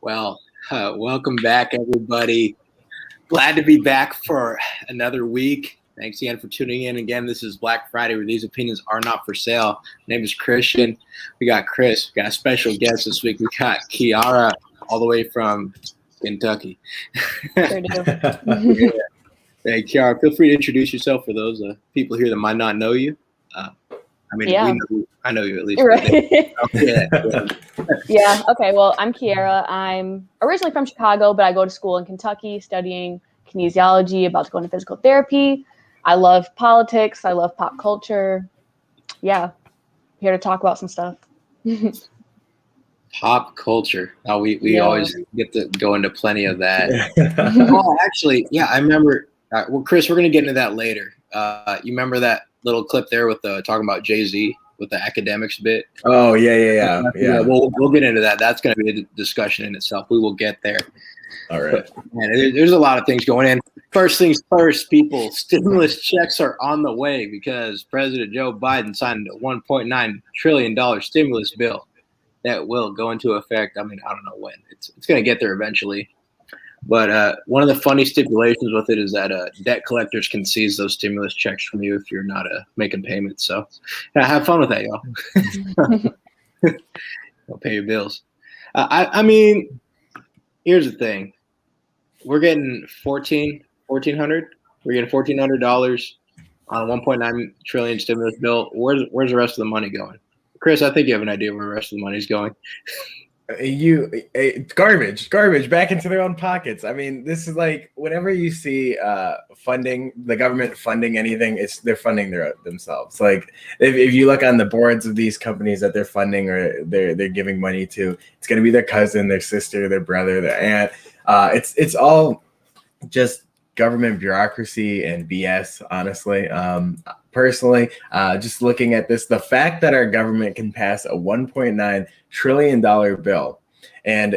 Well, welcome back, everybody. Glad to be back for another week. Thanks again for tuning in. Again, this is Black Friday, where these opinions are not for sale. My name is Christian. We got Chris. We got a special guest this week. We got Kiara, all the way from Kentucky. Sure do. Yeah. Hey, Kiara, feel free to introduce yourself for those people here that might not know you. Yeah. I know you at least. Right. Yeah. Yeah. Okay. Well, I'm Kiara. I'm originally from Chicago, but I go to school in Kentucky studying kinesiology, about to go into physical therapy. I love politics. I love pop culture. Yeah. Here to talk about some stuff. Pop culture. Oh, we Yeah. always get to go into plenty of that. Oh, actually, yeah, I remember. Well, Chris, we're going to get into that later. You remember that little clip there with talking about Jay-Z with the academics bit? Oh, yeah. We'll get into that. That's going to be a discussion in itself. We will get there. All right. But, man, there's a lot of things going in. First things first, people, stimulus checks are on the way because President Joe Biden signed a $1.9 trillion stimulus bill that will go into effect. I mean, I don't know when. It's going to get there eventually. But one of the funny stipulations with it is that debt collectors can seize those stimulus checks from you if you're not making payments. So have fun with that, y'all. Don't pay your bills. I mean, here's the thing. We're getting $1,400. We're getting $1,400 on a $1.9 trillion stimulus bill. Where's the rest of the money going? Chris, I think you have an idea where the rest of the money is going. Garbage back into their own pockets. I mean, this is like whenever you see funding, the government funding anything, they're funding themselves. Like if you look on the boards of these companies that they're funding or they're giving money to, it's going to be their cousin, their sister, their brother, their aunt. It's all just government bureaucracy and BS, honestly. Personally, just looking at this, the fact that our government can pass a $1.9 trillion bill and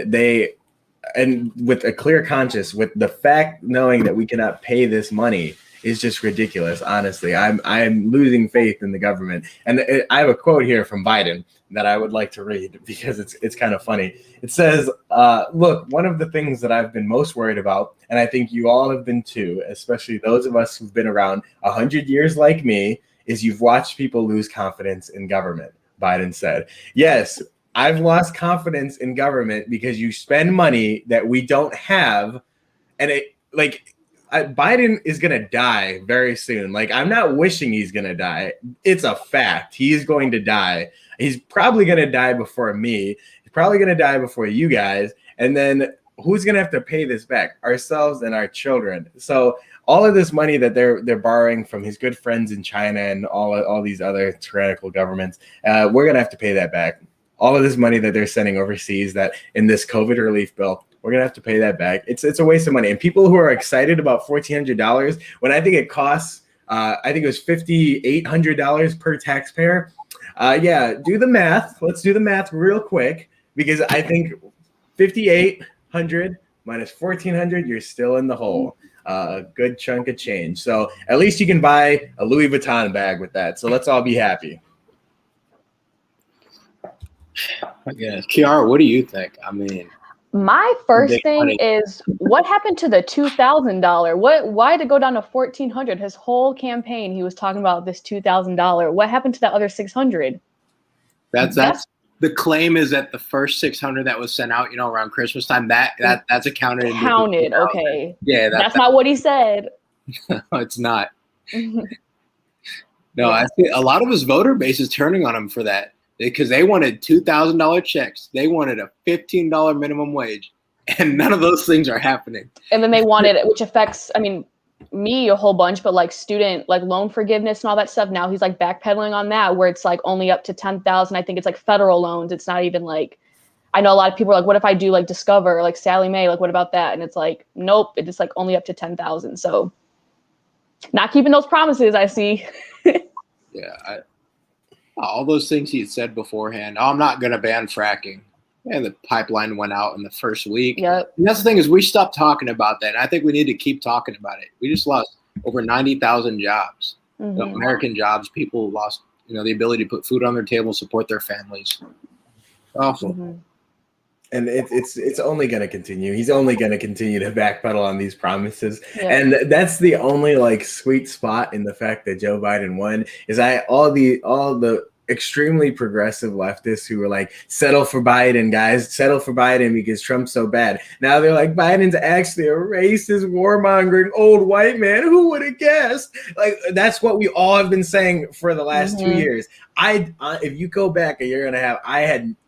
with a clear conscience, with the fact knowing that we cannot pay this money is just ridiculous. Honestly, I'm losing faith in the government. And I have a quote here from Biden that I would like to read because it's kind of funny. It says, look, one of the things that I've been most worried about, and I think you all have been too, especially those of us who've been around 100 years like me, is you've watched people lose confidence in government, Biden said. Yes, I've lost confidence in government because you spend money that we don't have. And Biden is going to die very soon. Like, I'm not wishing he's going to die. It's a fact. He's going to die. He's probably going to die before me. He's probably going to die before you guys. And then who's going to have to pay this back? Ourselves and our children. So all of this money that they're borrowing from his good friends in China and all these other tyrannical governments, we're going to have to pay that back. All of this money that they're sending overseas that in this COVID relief bill, we're going to have to pay that back. It's a waste of money. And people who are excited about $1,400, when I think it costs, I think it was $5,800 per taxpayer. Yeah, do the math. Let's do the math real quick, because I think 5,800 minus 1,400, you're still in the hole. A good chunk of change. So at least you can buy a Louis Vuitton bag with that. So let's all be happy. Yeah, Kiara, what do you think? I mean, my first thing is, what happened to the $2,000? Why did it go down to $1,400? His whole campaign, he was talking about this $2,000. What happened to that other $600? That's the claim is that the first $600 that was sent out, around Christmas time, that's accounted. Counted, okay. Yeah, that's not what he said. No, it's not. No, I think a lot of his voter base is turning on him for that, because they wanted $2,000 checks. They wanted a $15 minimum wage, and none of those things are happening. And then they wanted it, which affects, me a whole bunch, but student loan forgiveness and all that stuff. Now he's backpedaling on that, where it's only up to 10,000. I think it's federal loans. It's not even I know a lot of people are what if I do Discover, Sally Mae, what about that? And it's nope, it's only up to 10,000. So not keeping those promises, I see. Yeah, all those things he had said beforehand. Oh, I'm not going to ban fracking. And the pipeline went out in the first week. Yep. And that's the thing, is we stopped talking about that. And I think we need to keep talking about it. We just lost over 90,000 jobs, American jobs. People lost, the ability to put food on their table, support their families. Awful. And it's only going to continue. He's only going to continue to backpedal on these promises, and that's the only like sweet spot in the fact that Joe Biden won is all the extremely progressive leftists who were like, settle for Biden, guys, settle for Biden because Trump's so bad. Now they're like, Biden's actually a racist, warmongering old white man. Who would have guessed? Like that's what we all have been saying for the last 2 years. If you go back a year and a half,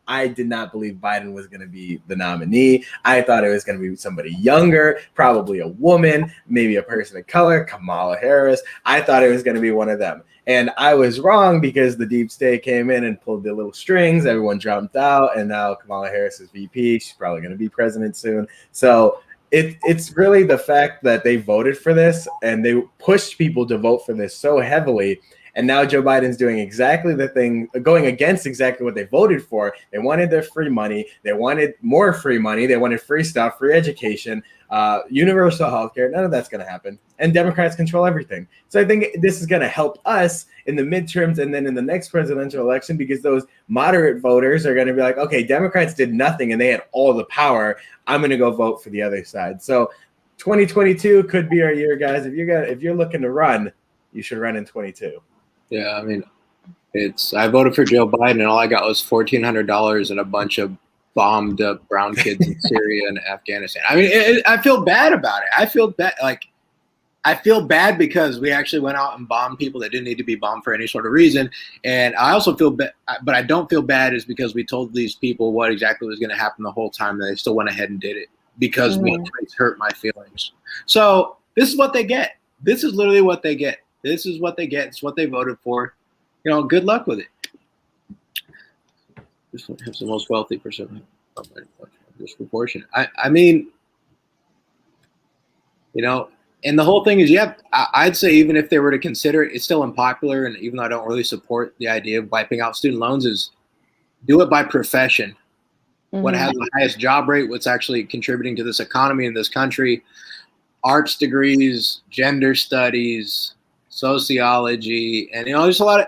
I did not believe Biden was going to be the nominee. I thought it was going to be somebody younger, probably a woman, maybe a person of color, Kamala Harris. I thought it was going to be one of them. And I was wrong because the deep state came in and pulled the little strings. Everyone jumped out, and now Kamala Harris is VP. She's probably going to be president soon. So it's really the fact that they voted for this and they pushed people to vote for this so heavily. And now Joe Biden's doing exactly the thing, going against exactly what they voted for. They wanted their free money. They wanted more free money. They wanted free stuff, free education, universal health care. None of that's going to happen. And Democrats control everything. So I think this is going to help us in the midterms and then in the next presidential election because those moderate voters are going to be like, okay, Democrats did nothing and they had all the power. I'm going to go vote for the other side. So 2022 could be our year, guys. If you're looking to run, you should run in 22. Yeah, I mean, I voted for Joe Biden, and all I got was $1,400 and a bunch of bombed up brown kids in Syria and Afghanistan. I mean, I feel bad about it. I feel bad because we actually went out and bombed people that didn't need to be bombed for any sort of reason. And I also feel bad, but I don't feel bad is because we told these people what exactly was going to happen the whole time, and they still went ahead and did it because militaries hurt my feelings. So this is what they get. This is literally what they get. This is what they get. It's what they voted for. You know, good luck with it. This one has the most wealthy percent. Disproportionate. I mean, you know, and the whole thing is, I'd say even if they were to consider it, it's still unpopular. And even though I don't really support the idea of wiping out student loans, is do it by profession. What has the highest job rate? What's actually contributing to this economy in this country? Arts degrees, gender studies, sociology, and there's a lot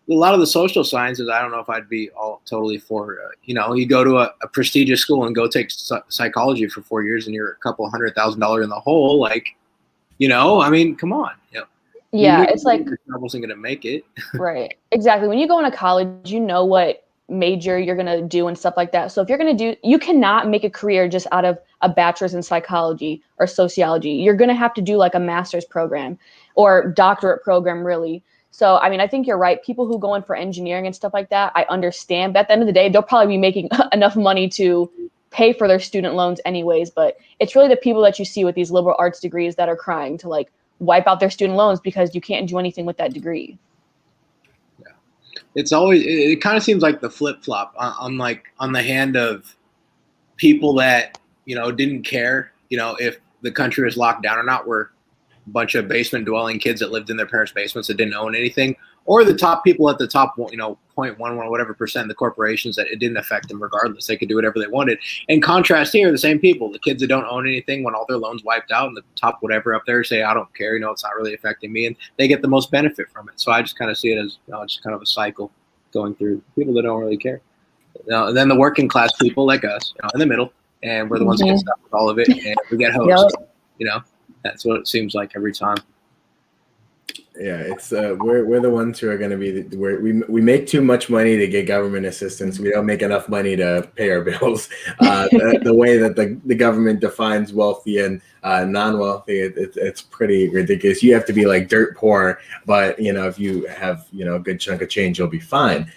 of the social sciences. I don't know if I'd be all totally for. You go to a prestigious school and go take psychology for 4 years, and you're a couple $100,000 in the hole. Like, I mean, come on. Yeah, it's like I wasn't gonna make it. Right, exactly. When you go into college, you know what major you're gonna do and stuff like that. So if you're gonna you cannot make a career just out of a bachelor's in psychology or sociology. You're gonna have to do like a master's program or doctorate program, really. So I mean, I think you're right. People who go in for engineering and stuff like that, I understand. But at the end of the day, they'll probably be making enough money to pay for their student loans anyways. But it's really the people that you see with these liberal arts degrees that are crying to like wipe out their student loans because you can't do anything with that degree. It kind of seems like the flip-flop on the hand of people that, didn't care, if the country was locked down or not, were a bunch of basement dwelling kids that lived in their parents' basements that didn't own anything, or the top people at the top, 0.11 whatever percent of the corporations that it didn't affect them regardless. They could do whatever they wanted. In contrast here, the same people, the kids that don't own anything when all their loans wiped out and the top whatever up there say, I don't care, it's not really affecting me, and they get the most benefit from it. So I just kind of see it as just kind of a cycle going through people that don't really care. And then the working class people like us, in the middle, and we're the ones that get stuck with all of it, and we get hosed. That's what it seems like every time. Yeah, it's we're the ones who are going to be we make too much money to get government assistance. We don't make enough money to pay our bills. The way that the government defines wealthy and non-wealthy, it's pretty ridiculous. You have to be like dirt poor, but if you have a good chunk of change, you'll be fine.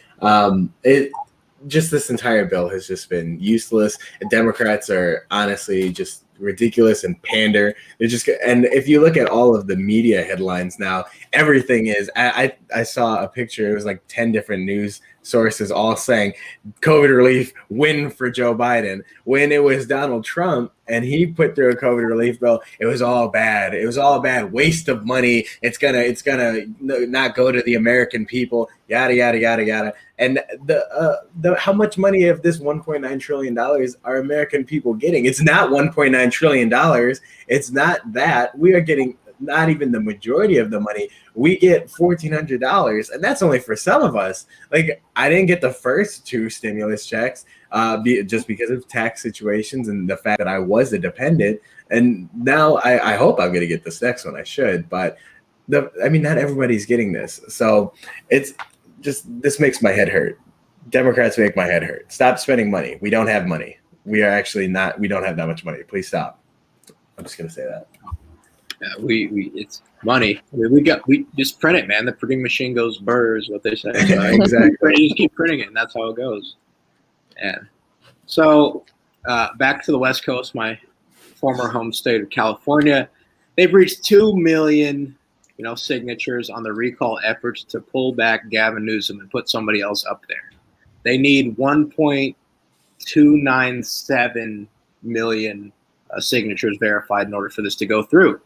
Just this entire bill has just been useless. Democrats are honestly just ridiculous and pander. And if you look at all of the media headlines now, everything is. I saw a picture. It was like 10 different news sources all saying COVID relief win for Joe Biden. When it was Donald Trump and he put through a COVID relief bill, it was all bad. It was all bad. Waste of money. It's gonna not go to the American people. Yada yada yada yada. And the how much money of this $1.9 trillion are American people getting? It's not $1.9 trillion. It's not that. We are getting not even the majority of the money. We get $1,400, and that's only for some of us. Like, I didn't get the first 2 stimulus checks just because of tax situations and the fact that I was a dependent. And now I hope I'm going to get this next one. I should, but not everybody's getting this. So it's just, this makes my head hurt. Democrats make my head hurt. Stop spending money. We don't have money. We don't have that much money. Please stop. I'm just going to say that. Yeah, it's money. We just print it, man. The printing machine goes burr is what they say. So Exactly. You just keep printing it, and that's how it goes. And so back to the West Coast, my former home state of California, they've reached 2 million, signatures on the recall efforts to pull back Gavin Newsom and put somebody else up there. They need 1.297 million signatures verified in order for this to go through.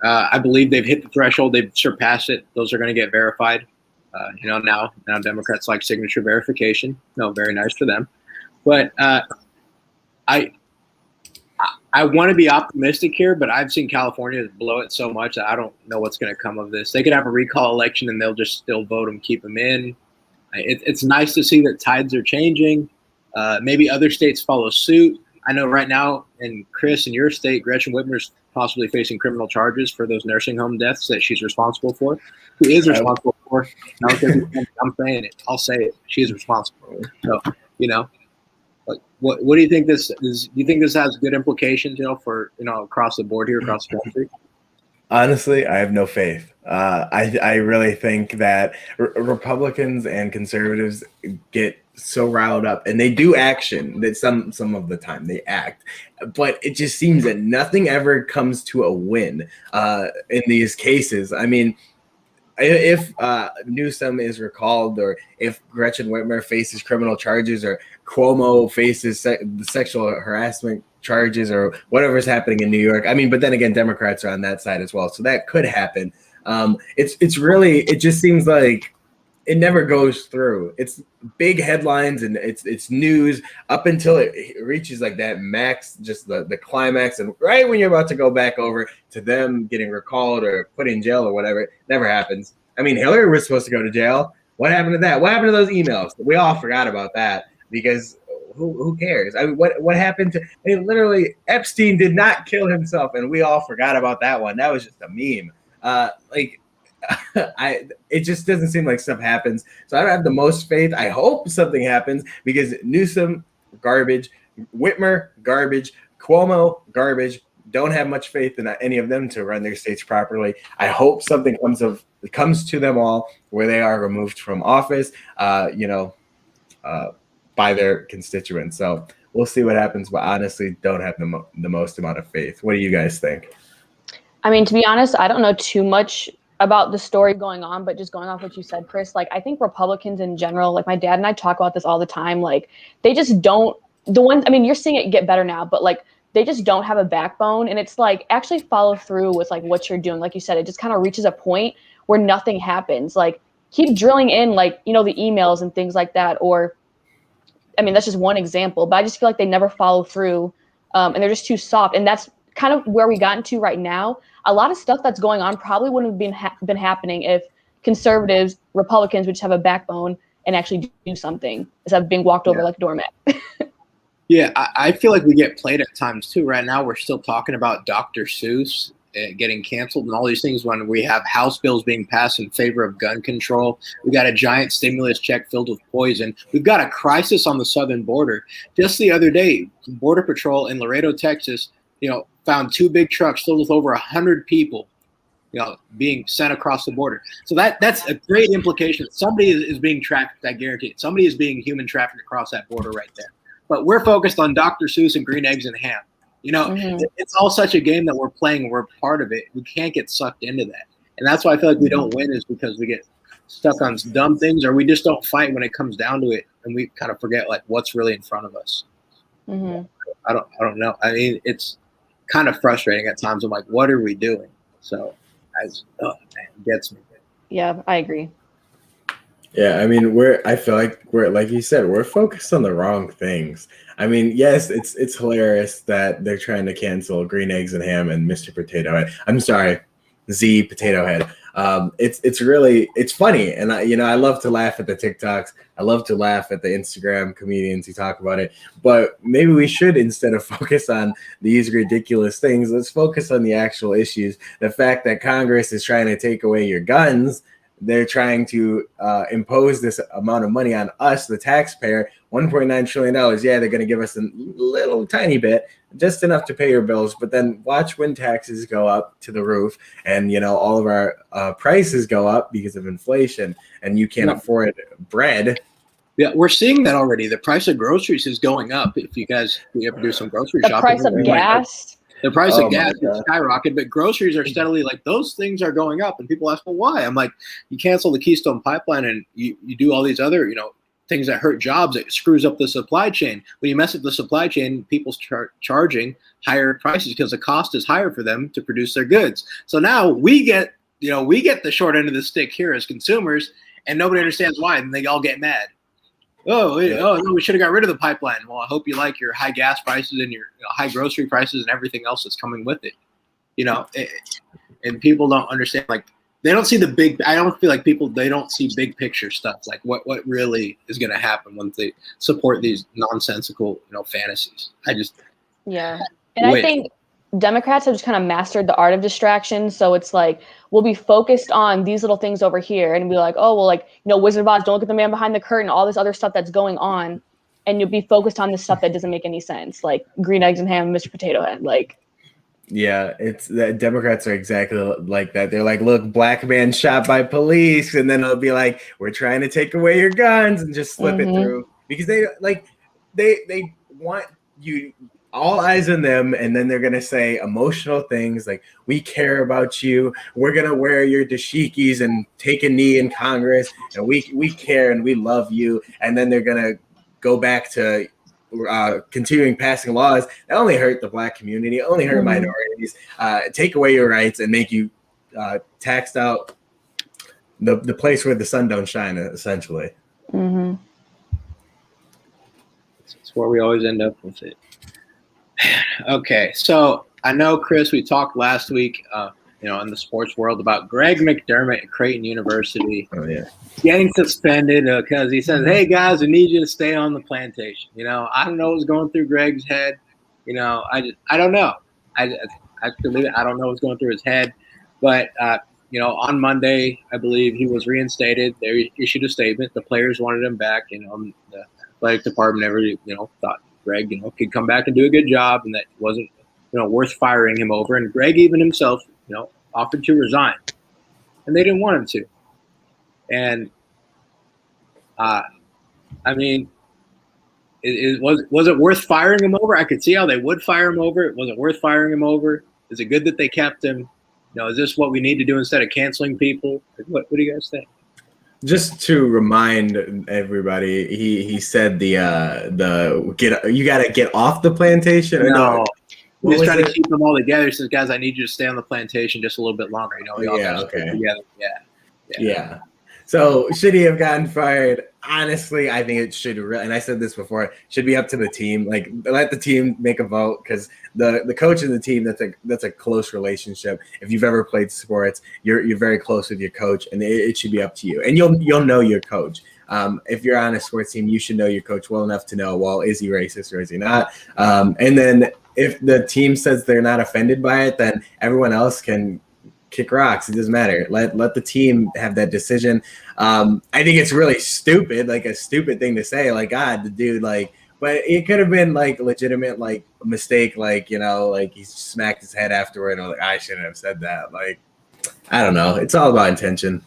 I believe they've hit the threshold. They've surpassed it. Those are going to get verified. Now Democrats like signature verification. Very nice for them. But I want to be optimistic here, but I've seen California blow it so much that I don't know what's going to come of this. They could have a recall election and they'll just still vote them, keep them in. It's nice to see that tides are changing. Maybe other states follow suit. I know right now in Chris, in your state, Gretchen Whitmer's possibly facing criminal charges for those nursing home deaths that she's responsible for. She is responsible for. I'm saying it. I'll say it. She is responsible. So, what do you think this is? Do you think this has good implications, for across the board here, across the country? Honestly, I have no faith. I really think that Republicans and conservatives get so riled up, and they do action that some of the time they act, but it just seems that nothing ever comes to a win in these cases. I mean, if Newsom is recalled, or if Gretchen Whitmer faces criminal charges, or Cuomo faces the sexual harassment charges, or whatever's happening in New York. I mean, but then again, Democrats are on that side as well, so that could happen. It just seems like it never goes through. It's big headlines and it's news up until it reaches like that max, just the climax, and right when you're about to go back over to them getting recalled or put in jail or whatever, it never happens. I mean, Hillary was supposed to go to jail. What happened to that? What happened to those emails? We all forgot about that because who cares? I mean, what happened to? I mean, literally, Epstein did not kill himself, and we all forgot about that one. That was just a meme. It just doesn't seem like stuff happens. So I don't have the most faith. I hope something happens because Newsom, garbage, Whitmer, garbage, Cuomo, garbage. Don't have much faith in any of them to run their states properly. I hope something comes to them all where they are removed from office, by their constituents. So we'll see what happens, but honestly, don't have the most amount of faith. What do you guys think? I mean, to be honest, I don't know too much about the story going on, but just going off what you said, Chris, like I think Republicans in general, like my dad and I talk about this all the time, like they just don't, you're seeing it get better now, but like they just don't have a backbone. And it's like actually follow through with like what you're doing. Like you said, it just kind of reaches a point where nothing happens. Like keep drilling in like, the emails and things like that. Or, that's just one example, but I just feel like they never follow through and they're just too soft. And that's kind of where we got into right now. A lot of stuff that's going on probably wouldn't have been happening if conservatives, Republicans would just have a backbone and actually do something instead of being walked over like a doormat. Yeah, I feel like we get played at times too. Right now, we're still talking about Dr. Seuss getting canceled and all these things when we have House bills being passed in favor of gun control. We got a giant stimulus check filled with poison. We've got a crisis on the southern border. Just the other day, Border Patrol in Laredo, Texas, found 2 big trucks filled with over 100 people, being sent across the border. So that's a great implication. Somebody is being trafficked, I guarantee it. Somebody is being human trafficked across that border right there. But we're focused on Dr. Seuss and green eggs and ham. It's all such a game that we're playing. We're part of it. We can't get sucked into that. And that's why I feel like we don't win, is because we get stuck on dumb things, or we just don't fight when it comes down to it. And we kind of forget like what's really in front of us. Mm-hmm. I don't know. I mean, it's kind of frustrating at times. I'm like, what are we doing? So it gets me. Yeah, I agree. Yeah, I mean, I feel like we're, like you said, we're focused on the wrong things. I mean, yes, it's hilarious that they're trying to cancel green eggs and ham and Mr. Potato Head. I'm sorry, Z Potato Head. It's funny, and I love to laugh at the TikToks. I love to laugh at the Instagram comedians who talk about it. But maybe we should, instead of focus on these ridiculous things, let's focus on the actual issues. The fact that Congress is trying to take away your guns. They're trying to impose this amount of money on us, the taxpayer, $1.9 trillion. Yeah, they're going to give us a little tiny bit, just enough to pay your bills. But then watch when taxes go up to the roof and, all of our prices go up because of inflation and you can't afford bread. Yeah, we're seeing that already. The price of groceries is going up. If you ever do some grocery shopping. The price of gas. The price of gas is skyrocketed, but groceries are steadily those things are going up. And people ask, well, why? I'm like, you cancel the Keystone Pipeline and you do all these other, things that hurt jobs. It screws up the supply chain. When you mess up the supply chain, people's charging higher prices because the cost is higher for them to produce their goods. So now we get the short end of the stick here as consumers, and nobody understands why, and they all get mad. No, we should have got rid of the pipeline. Well, I hope you like your high gas prices and your high grocery prices and everything else that's coming with it. And people don't understand. They don't see the big. I don't feel like they don't see big picture stuff. Like what really is going to happen once they support these nonsensical, fantasies. I think Democrats have just kind of mastered the art of distraction. So it's we'll be focused on these little things over here and be like, oh, well, Wizard of Oz, don't look at the man behind the curtain, all this other stuff that's going on. And you'll be focused on this stuff that doesn't make any sense, like green eggs and ham, Mr. Potato Head. Yeah, it's the Democrats are exactly like that. They're like, look, black man shot by police. And then it'll be like, we're trying to take away your guns and just slip it through because they want you. All eyes on them, and then they're going to say emotional things like, we care about you, we're going to wear your dashikis and take a knee in Congress, and we care and we love you, and then they're going to go back to continuing passing laws that only hurt the black community, only hurt minorities, take away your rights, and make you taxed out the place where the sun don't shine, essentially. Mm-hmm. That's where we always end up with it. Okay, so I know, Chris, we talked last week, in the sports world about Greg McDermott at Creighton University getting suspended because he says, hey, guys, we need you to stay on the plantation. I don't know what's going through Greg's head. I don't know. I believe it. I don't know what's going through his head. But, on Monday, I believe he was reinstated. They issued a statement. The players wanted him back. The athletic department never, thought Greg, could come back and do a good job, and that wasn't, worth firing him over. And Greg even himself, offered to resign, and they didn't want him to. And, was it worth firing him over? I could see how they would fire him over. Was it worth firing him over? Is it good that they kept him? Is this what we need to do instead of canceling people? What do you guys think? Just to remind everybody, he said you got to get off the plantation. No, he's trying to keep them all together. He says, guys, I need you to stay on the plantation just a little bit longer. Okay. Yeah. So should he have gotten fired? Honestly, I think it should. And I said this before. Should be up to the team. Let the team make a vote because the coach and the team. That's a close relationship. If you've ever played sports, you're very close with your coach, and it should be up to you. And you'll know your coach. If you're on a sports team, you should know your coach well enough to know, well, is he racist or is he not? And then if the team says they're not offended by it, then everyone else can kick rocks. It doesn't matter. Let the team have that decision. I think it's really stupid, a stupid thing to say. God, the dude, but it could have been legitimate, a mistake, he smacked his head afterward. And I shouldn't have said that. I don't know. It's all about intention.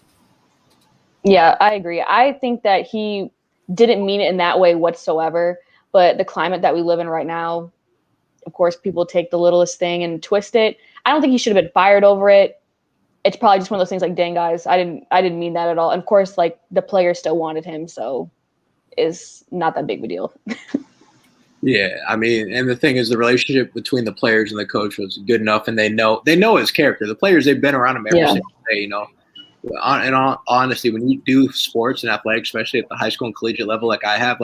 Yeah, I agree. I think that he didn't mean it in that way whatsoever. But the climate that we live in right now, of course, people take the littlest thing and twist it. I don't think he should have been fired over it. It's probably just one of those things dang, guys, I didn't mean that at all. And of course, the players still wanted him, so it's not that big of a deal. Yeah, and the thing is, the relationship between the players and the coach was good enough, and they know his character. The players, they've been around him every single day, honestly, when you do sports and athletics, especially at the high school and collegiate level, like I have,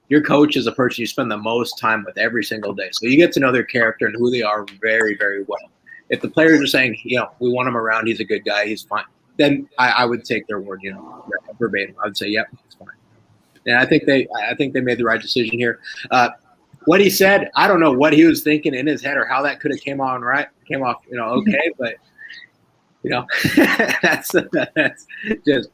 your coach is a person you spend the most time with every single day. So you get to know their character and who they are very, very well. if the players are saying, we want him around, he's a good guy, he's fine, then I would take their word, verbatim. I would say, yep, it's fine. And I think they made the right decision here. What he said, I don't know what he was thinking in his head or how that could have came off, okay, but that's just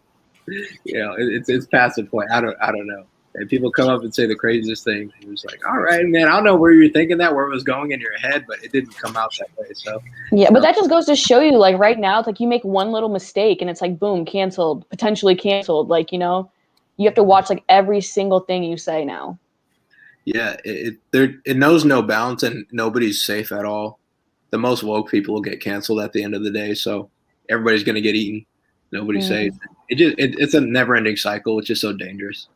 it's past the point. I don't know. And people come up and say the craziest things. He was like, all right, man, I don't know where you're thinking that, where it was going in your head, but it didn't come out that way. So yeah, but that just goes to show you, like, right now, it's like you make one little mistake and it's like, boom, canceled, potentially canceled. Like, you have to watch like every single thing you say now. Yeah, it knows no bounds and nobody's safe at all. The most woke people will get canceled at the end of the day, so everybody's going to get eaten. Nobody's safe. It's a never-ending cycle, which is so dangerous.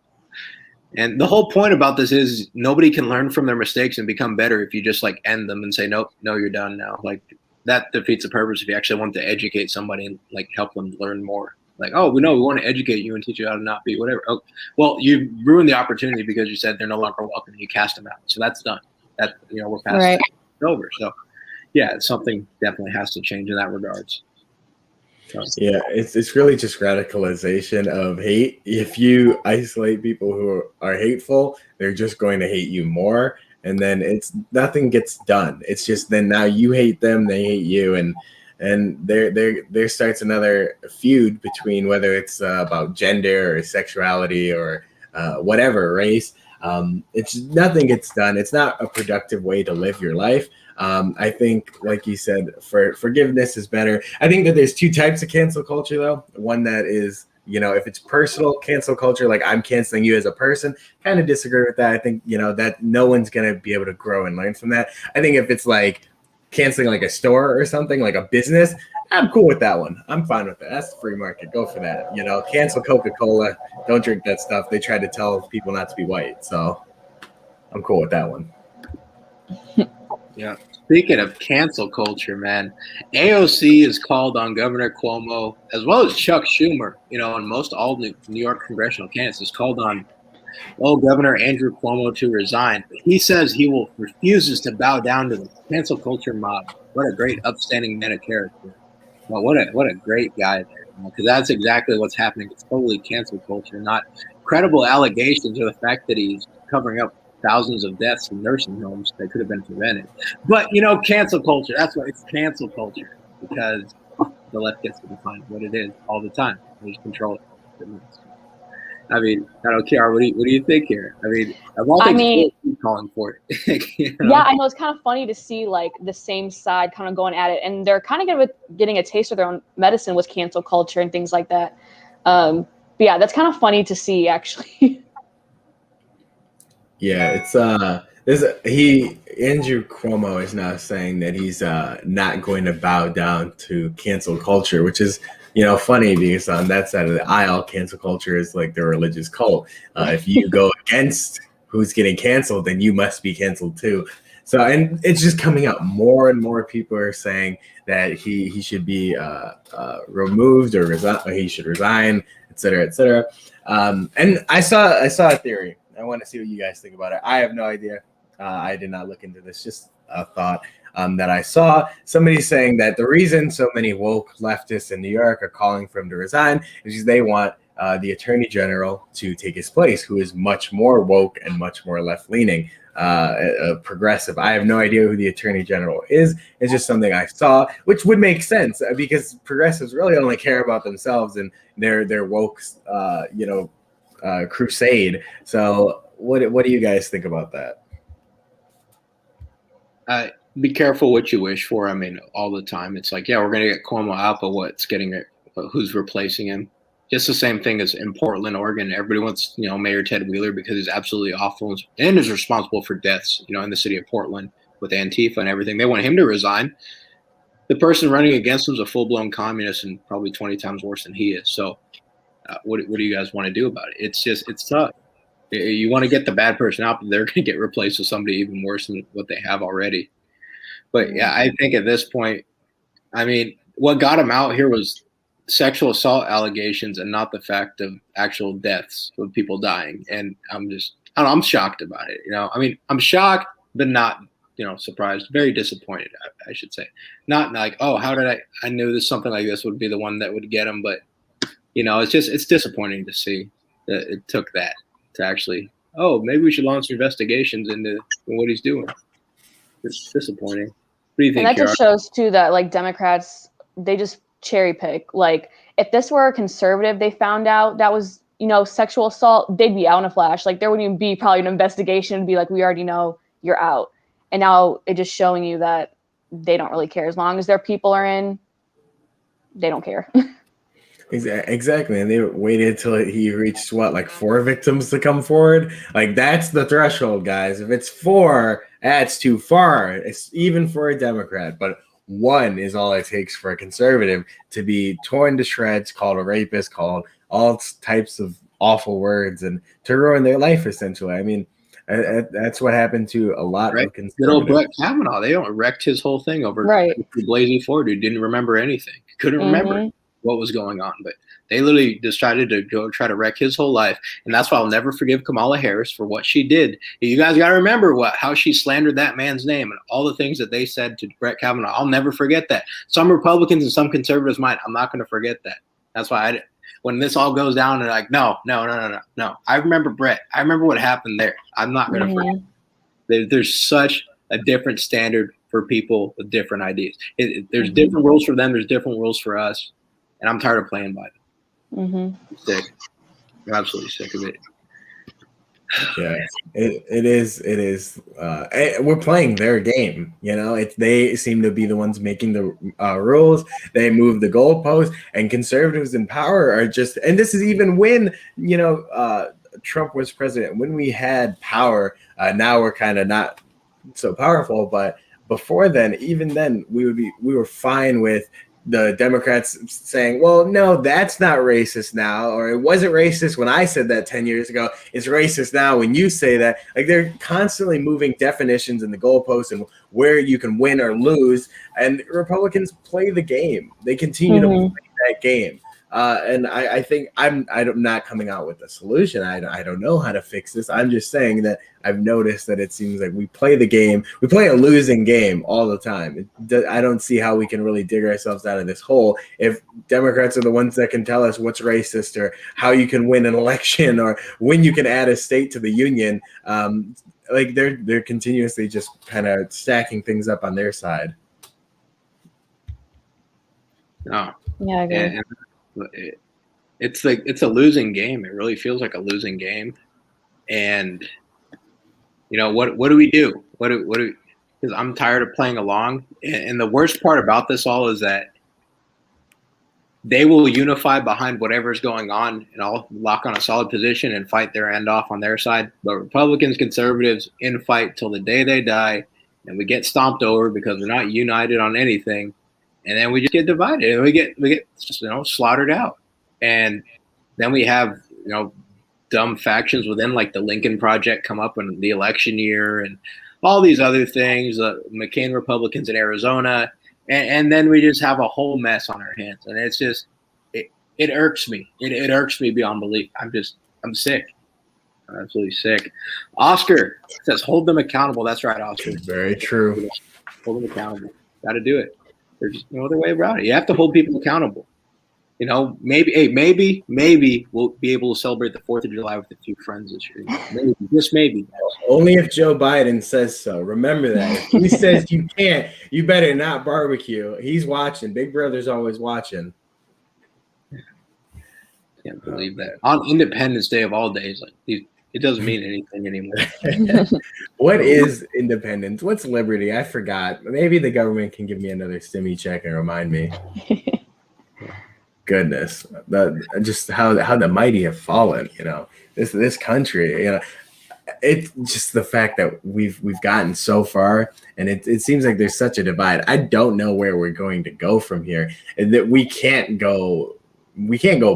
And the whole point about this is nobody can learn from their mistakes and become better if you just like end them and say, nope, no, you're done now. Like that defeats the purpose if you actually want to educate somebody and like help them learn more. Like, oh, we want to educate you and teach you how to not be whatever. Oh, well, you ruined the opportunity because you said they're no longer welcome and you cast them out. So that's done. That we're past right. It's over. So yeah, something definitely has to change in that regards. Yeah, it's really just radicalization of hate. If you isolate people who are hateful, they're just going to hate you more, and then nothing gets done. It's just then now you hate them, they hate you, and there starts another feud between whether it's about gender or sexuality or whatever race. It's nothing gets done. It's not a productive way to live your life. I think, like you said, forgiveness is better. I think that there's two types of cancel culture, though. One that is, if it's personal cancel culture, like I'm canceling you as a person, kind of disagree with that. I think, that no one's going to be able to grow and learn from that. I think if it's like canceling like a store or something, like a business, I'm cool with that one. I'm fine with that. That's the free market. Go for that. Cancel Coca-Cola. Don't drink that stuff. They tried to tell people not to be white. So I'm cool with that one. Yeah. Speaking of cancel culture, man, AOC is called on Governor Cuomo as well as Chuck Schumer, and most all the New York congressional candidates is called on Governor Andrew Cuomo to resign. But he says he refuses to bow down to the cancel culture mob. What a great upstanding man of character. Well, what a great guy there, because that's exactly what's happening. It's totally cancel culture, not credible allegations or the fact that he's covering up thousands of deaths in nursing homes that could have been prevented. But, cancel culture, that's why it's cancel culture, because the left gets to define what it is all the time. They just control it. I mean, I don't care. What do you think here? I mean, of all things, keep calling for it. Yeah, I know. It's kind of funny to see like the same side kind of going at it, and they're kind of getting a taste of their own medicine with cancel culture and things like that. But yeah, that's kind of funny to see, actually. Yeah, it's Andrew Cuomo is now saying that he's not going to bow down to cancel culture, which is funny because on that side of the aisle, cancel culture is like the religious cult. If you go against who's getting canceled, then you must be canceled too. So, and it's just coming out more and more people are saying that he should be removed or he should resign, et cetera, et cetera. And I saw a theory. I want to see what you guys think about it. I have no idea. I did not look into this. Just a thought that I saw. Somebody saying that the reason so many woke leftists in New York are calling for him to resign is because they want the attorney general to take his place, who is much more woke and much more left-leaning, progressive. I have no idea who the attorney general is. It's just something I saw, which would make sense because progressives really only care about themselves and their woke, crusade. So what do you guys think about that? Be careful what you wish for. I mean, all the time it's like, yeah, we're going to get Cuomo out, but who's replacing him? Just the same thing as in Portland, Oregon. Everybody wants, Mayor Ted Wheeler because he's absolutely awful and is responsible for deaths, in the city of Portland with Antifa and everything. They want him to resign. The person running against him is a full-blown communist and probably 20 times worse than he is. So what do you guys want to do about it? It's tough. You want to get the bad person out, but they're going to get replaced with somebody even worse than what they have already. But yeah, I think at this point, I mean, what got him out here was sexual assault allegations and not the fact of actual deaths of people dying. And I'm shocked about it. I mean, I'm shocked, but not surprised, very disappointed, I should say. Not like, oh, how did I knew something like this would be the one that would get him, but it's disappointing to see that it took that to actually, oh, maybe we should launch investigations into what he's doing. It's disappointing. What do you think? And that just shows too that like Democrats, they just cherry pick. Like if this were a conservative, they found out that was, sexual assault, they'd be out in a flash. Like there wouldn't even be probably an investigation. It'd be like, we already know you're out. And now it's just showing you that they don't really care. As long as their people are in, they don't care. Exactly. And they waited till he reached like 4 victims to come forward. Like that's the threshold, guys. If it's 4, that's too far. It's even for a Democrat, but 1 is all it takes for a conservative to be torn to shreds, called a rapist, called all types of awful words, and to ruin their life, essentially. I mean, that's what happened to a lot of conservatives. Good old Brett Kavanaugh. They wrecked his whole thing over Blasey Ford, who didn't remember anything. Couldn't remember what was going on, but they literally decided to go try to wreck his whole life. And that's why I'll never forgive Kamala Harris for what she did. You guys got to remember how she slandered that man's name and all the things that they said to Brett Kavanaugh. I'll never forget that. Some Republicans and some conservatives might. I'm not going to forget that. That's why when this all goes down, they're like, no. I remember Brett. I remember what happened there. I'm not going to forget. There's such a different standard for people with different ideas. There's different rules for them. There's different rules for us. And I'm tired of playing by them. I'm sick. I'm absolutely sick of it. Yeah, it is. We're playing their game. They seem to be the ones making the rules. They move the goalposts, and conservatives in power are just. And this is even when Trump was president. When we had power, now we're kind of not so powerful. But before then, even then, we were fine with the Democrats saying, well, no, that's not racist now, or it wasn't racist when I said that 10 years ago. It's racist now when you say that. Like they're constantly moving definitions in the goalposts and where you can win or lose. And Republicans play the game. They continue to play that game. And I think I'm not coming out with a solution. I don't know how to fix this. I'm just saying that I've noticed that it seems like we play the game. We play a losing game all the time. I don't see how we can really dig ourselves out of this hole if Democrats are the ones that can tell us what's racist or how you can win an election or when you can add a state to the union. Like they're continuously just kind of stacking things up on their side. No. Yeah, I agree. And it's a losing game. It really feels like a losing game. And what do we do? What do because I'm tired of playing along. And the worst part about this all is that they will unify behind whatever's going on and all lock on a solid position and fight their end off on their side. But Republicans, conservatives infight till the day they die, and we get stomped over because we're not united on anything. And then we just get divided, and we get slaughtered out. And then we have dumb factions within, like the Lincoln Project, come up in the election year, and all these other things. McCain Republicans in Arizona, and then we just have a whole mess on our hands. And it's just it irks me. It irks me beyond belief. I'm sick. I'm absolutely sick. Oscar says, "Hold them accountable." That's right, Oscar. Very true. Hold them accountable. Got to do it. There's just no other way around it. You have to hold people accountable. Maybe we'll be able to celebrate the 4th of July with a few friends this year. Maybe, just maybe. Only if Joe Biden says so. Remember that. If he says you can't, you better not barbecue. He's watching. Big Brother's always watching. Can't believe that. On Independence Day of all days, it doesn't mean anything anymore. What is independence? What's liberty? I forgot. Maybe the government can give me another stimmy check and remind me. Goodness, just how the mighty have fallen. This country. It's just the fact that we've gotten so far, and it seems like there's such a divide. I don't know where we're going to go from here, and that we can't go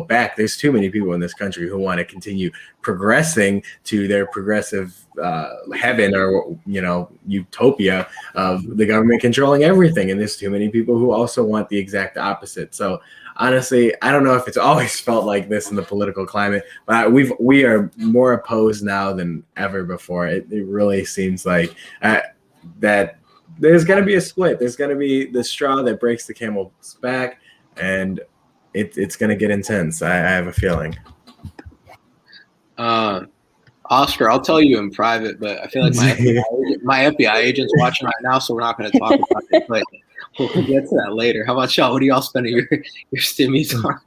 back. There's too many people in this country who want to continue progressing to their progressive heaven or utopia of the government controlling everything, and there's too many people who also want the exact opposite. So honestly, I don't know if it's always felt like this in the political climate, but we are more opposed now than ever before. It really seems like that there's going to be a split. There's going to be the straw that breaks the camel's back, and it's going to get intense. I have a feeling. Oscar, I'll tell you in private, but I feel like my FBI agent's watching right now, so we're not going to talk about it. But we'll get to that later. How about y'all? What do y'all spend your stimmies on?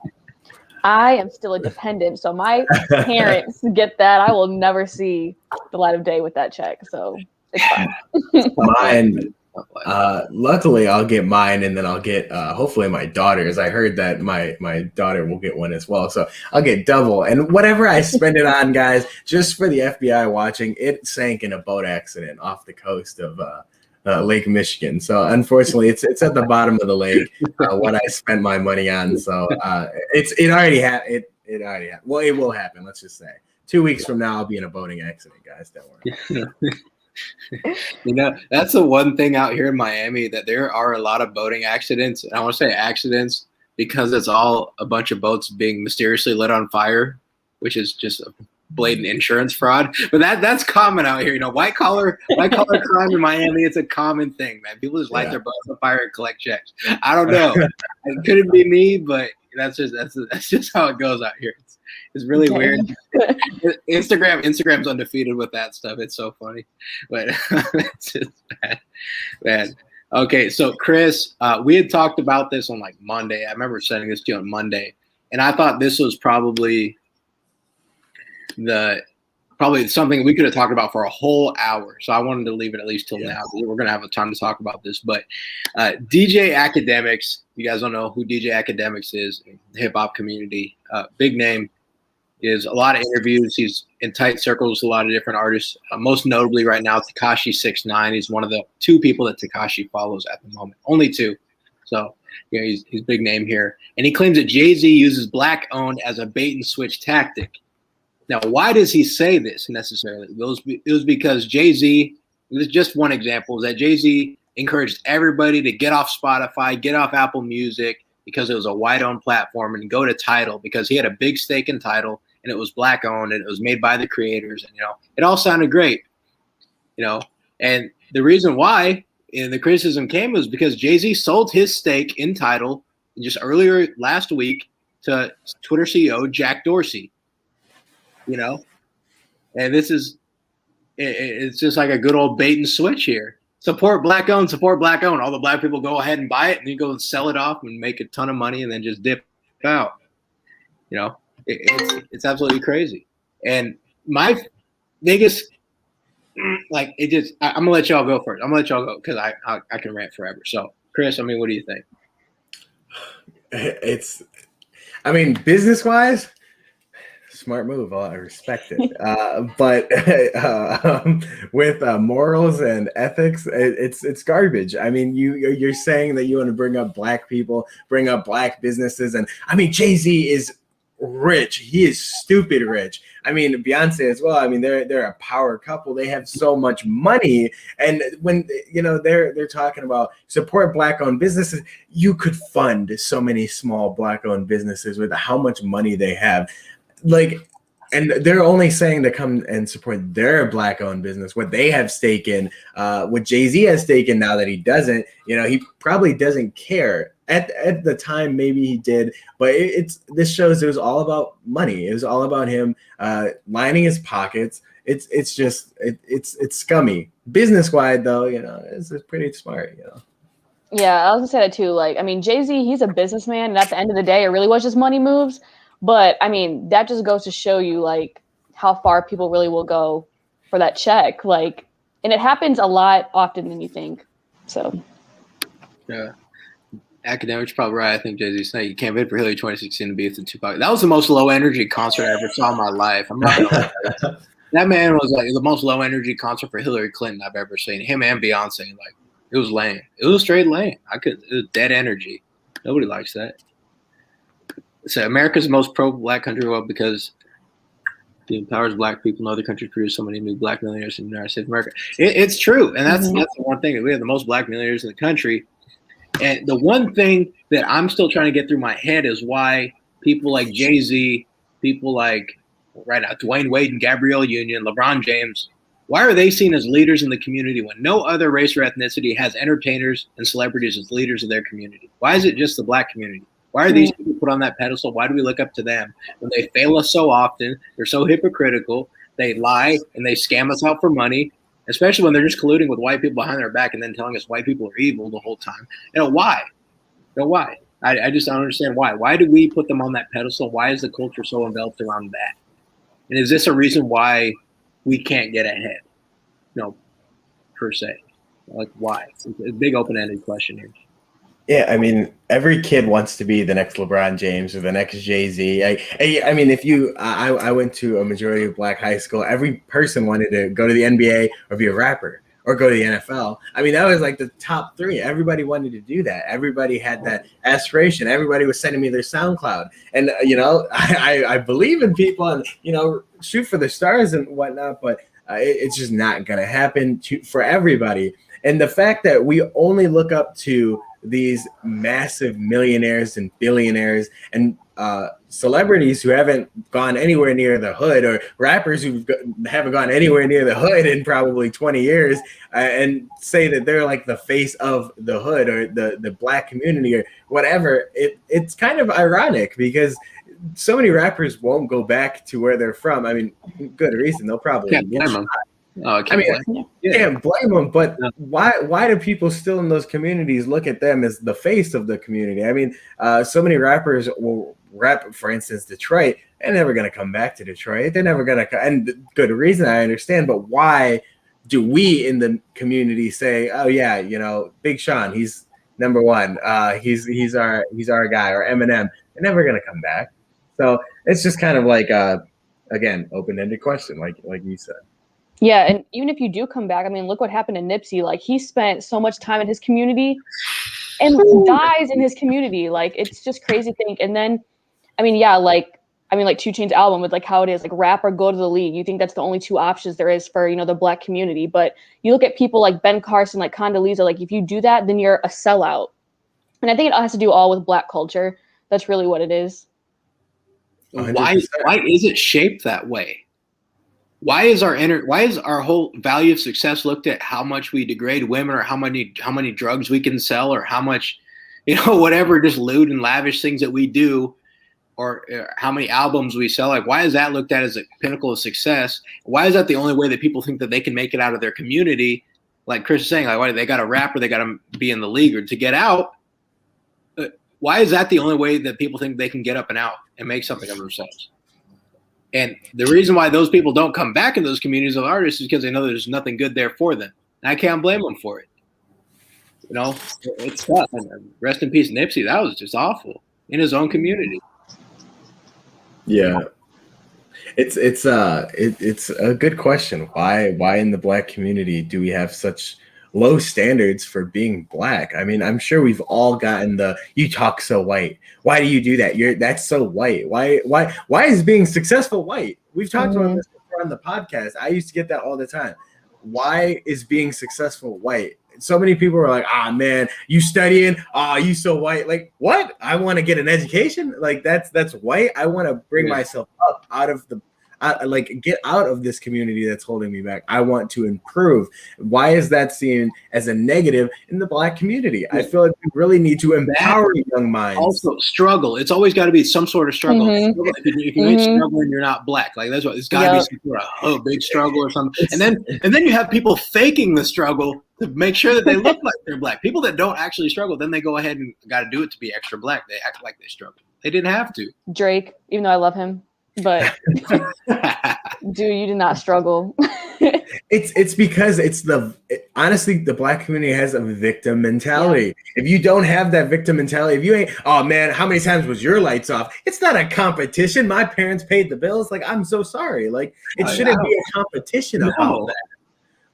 I am still a dependent, so my parents get that. I will never see the light of day with that check, so it's fine. Mine, luckily, I'll get mine, and then I'll get hopefully my daughter's. I heard that my daughter will get one as well, so I'll get double. And whatever I spend it on, guys, just for the FBI watching, it sank in a boat accident off the coast of Lake Michigan. So unfortunately, it's at the bottom of the lake. What I spent my money on. So it already happened. It already happened. Well, it will happen. Let's just say 2 weeks from now, I'll be in a boating accident, guys. Don't worry. You know, that's the one thing out here in Miami, that there are a lot of boating accidents. And I want to say accidents because it's all a bunch of boats being mysteriously lit on fire, which is just a blatant insurance fraud. But that's common out here. You know, white collar crime in Miami, it's a common thing, man. People just light their boats on fire and collect checks. I don't know. It couldn't be me, but that's just how it goes out here. It's really weird. Instagram's undefeated with that stuff. It's so funny, but it's just bad, man. Okay, so Chris, we had talked about this on like Monday. I remember sending this to you on Monday, and I thought this was probably something we could have talked about for a whole hour. So I wanted to leave it at least till now. We're gonna have a time to talk about this. But DJ Academics, you guys don't know who DJ Academics is in the hip hop community. Big name. Is a lot of interviews. He's in tight circles with a lot of different artists. Most notably right now, Tekashi 6ix9ine. He's one of the two people that Tekashi follows at the moment. Only two. So you know, he's big name here. And he claims that Jay-Z uses black-owned as a bait-and-switch tactic. Now, why does he say this necessarily? It was because Jay-Z, this is just one example, is that Jay-Z encouraged everybody to get off Spotify, get off Apple Music, because it was a white-owned platform, and go to Tidal because he had a big stake in Tidal. And it was black owned, and it was made by the creators, and it all sounded great, And the reason why, and the criticism came, was because Jay-Z sold his stake in Tidal just earlier last week to Twitter CEO Jack Dorsey, And this is, it's just like a good old bait and switch here. Support black owned. All the black people go ahead and buy it, and you go and sell it off and make a ton of money, and then just dip out. It's absolutely crazy. And my biggest, I'm gonna let y'all go first. I'm gonna let y'all go because I can rant forever. So Chris, what do you think? Business wise, smart move. I respect it. But with morals and ethics, it's garbage. You're saying that you want to bring up black people, bring up black businesses, and Jay-Z is rich. He is stupid rich. Beyonce as well. They're a power couple. They have so much money, and when they're talking about support black-owned businesses, you could fund so many small black-owned businesses with how much money they have. And they're only saying to come and support their black-owned business, what they have stake in, what Jay-Z has stake in now that he doesn't. He probably doesn't care. At the time, maybe he did, but this shows it was all about money. It was all about him lining his pockets. It's scummy. Business-wide, though, it's pretty smart. Yeah, I was gonna say that too. Jay-Z, he's a businessman, and at the end of the day, it really was just money moves. But that just goes to show you how far people really will go for that check. And it happens a lot often than you think. So yeah. Academics probably right. I think Jay-Z's saying you can't bid for Hillary 2016 to be with the Tupac. That was the most low energy concert I ever saw in my life. I'm not gonna lie. That man was the most low energy concert for Hillary Clinton I've ever seen. Him and Beyonce, it was lame. It was straight lame. It was dead energy. Nobody likes that. So America's the most pro-black country, because it empowers black people. In other countries produce so many new black millionaires in the United States of America. It's true, and that's the one thing. We have the most black millionaires in the country. And the one thing that I'm still trying to get through my head is why people like Jay-Z, people like right now Dwayne Wade and Gabrielle Union, LeBron James, Why are they seen as leaders in the community when no other race or ethnicity has entertainers and celebrities as leaders of their community? Why is it just the Black community? Why are these people put on that pedestal? Why do we look up to them when they fail us so often? They're so hypocritical. They lie and they scam us out for money, especially when they're just colluding with white people behind their back and then telling us white people are evil the whole time. Why? Why? I just don't understand why. Why do we put them on that pedestal? Why is the culture so enveloped around that? And is this a reason why we can't get ahead? Per se. Like, why? It's a big open-ended question here. Yeah, I mean, every kid wants to be the next LeBron James or the next Jay-Z. I mean, I went to a majority of Black high school. Every person wanted to go to the NBA or be a rapper or go to the NFL. I mean, that was like the top three. Everybody wanted to do that. Everybody had that aspiration. Everybody was sending me their SoundCloud. And, I believe in people and, shoot for the stars and whatnot, but it's just not going to happen for everybody. And the fact that we only look up to these massive millionaires and billionaires and celebrities who haven't gone anywhere near the hood, or rappers who haven't gone anywhere near the hood in probably 20 years, and say that they're like the face of the hood or the Black community or whatever. It's kind of ironic because so many rappers won't go back to where they're from. I mean, good reason. They'll probably can't blame them. Can't blame them, but why do people still in those communities look at them as the face of the community? I mean, so many rappers will rap, for instance, Detroit. They're never going to come back to Detroit. They're never going to, and good reason, I understand, but why do we in the community say, oh yeah, Big Sean, he's number one, he's our guy, or Eminem? They're never going to come back. So it's just kind of like again, open-ended question, like you said. Yeah, and even if you do come back, I mean, look what happened to Nipsey. Like, he spent so much time in his community and dies in his community. Like, it's just crazy to think. And then, like 2 Chainz album with like how it is, like rap or go to the league. You think that's the only two options there is for, the Black community. But you look at people like Ben Carson, like Condoleezza, like if you do that, then you're a sellout. And I think it has to do all with Black culture. That's really what it is. 100%. Why is it shaped that way? Why is our whole value of success looked at how much we degrade women, or how many drugs we can sell, or how much, whatever, just lewd and lavish things that we do, or how many albums we sell? Like, why is that looked at as a pinnacle of success? Why is that the only way that people think that they can make it out of their community? Like Chris is saying, like, why they got to rap or they got to be in the league or to get out? Why is that the only way that people think they can get up and out and make something of themselves? And the reason why those people don't come back in those communities of artists is because they know there's nothing good there for them. And I can't blame them for it. It's tough. And rest in peace, Nipsey. That was just awful in his own community. Yeah, it's a good question. Why in the Black community do we have such low standards for being Black? I mean, I'm sure we've all gotten you talk so white. Why do you do that? That's so white. Why is being successful white? We've talked about this before on the podcast. I used to get that all the time. Why is being successful white? So many people are like, man, you studying? You so white. Like, what? I want to get an education. Like, that's white. I want to bring myself up out of get out of this community that's holding me back. I want to improve. Why is that seen as a negative in the Black community? I feel like we really need to empower young minds. Also, struggle. It's always got to be some sort of struggle. If you ain't struggling, you're not Black. Like, that's what it's got to be, some sort of big struggle or something. And then you have people faking the struggle to make sure that they look like they're Black. People that don't actually struggle, then they go ahead and got to do it to be extra Black. They act like they struggle. They didn't have to. Drake, even though I love him. But dude, you did not struggle. It's because honestly, the Black community has a victim mentality. Yeah. If you don't have that victim mentality, if you ain't, oh man, how many times was your lights off? It's not a competition. My parents paid the bills. Like, I'm so sorry. Like, it shouldn't be a competition about that.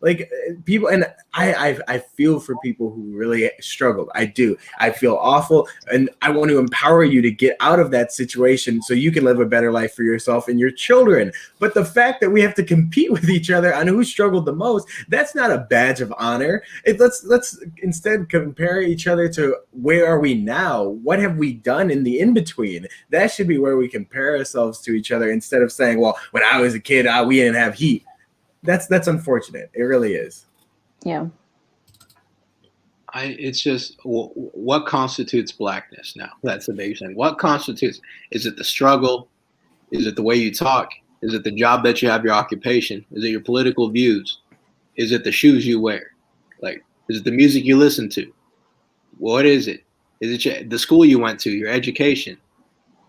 Like, people, and I feel for people who really struggled. I do. I feel awful, and I want to empower you to get out of that situation so you can live a better life for yourself and your children. But the fact that we have to compete with each other on who struggled the most, that's not a badge of honor. Let's instead compare each other to where are we now? What have we done in the in-between? That should be where we compare ourselves to each other, instead of saying, well, when I was a kid, we didn't have heat. that's unfortunate. It really is. Yeah. It's just what constitutes blackness now? That's the big thing. What constitutes? Is it the struggle? Is it the way you talk? Is it the job that you have, your occupation? Is it your political views? Is it the shoes you wear? Like, is it the music you listen to? What is it? Is it the school you went to, your education?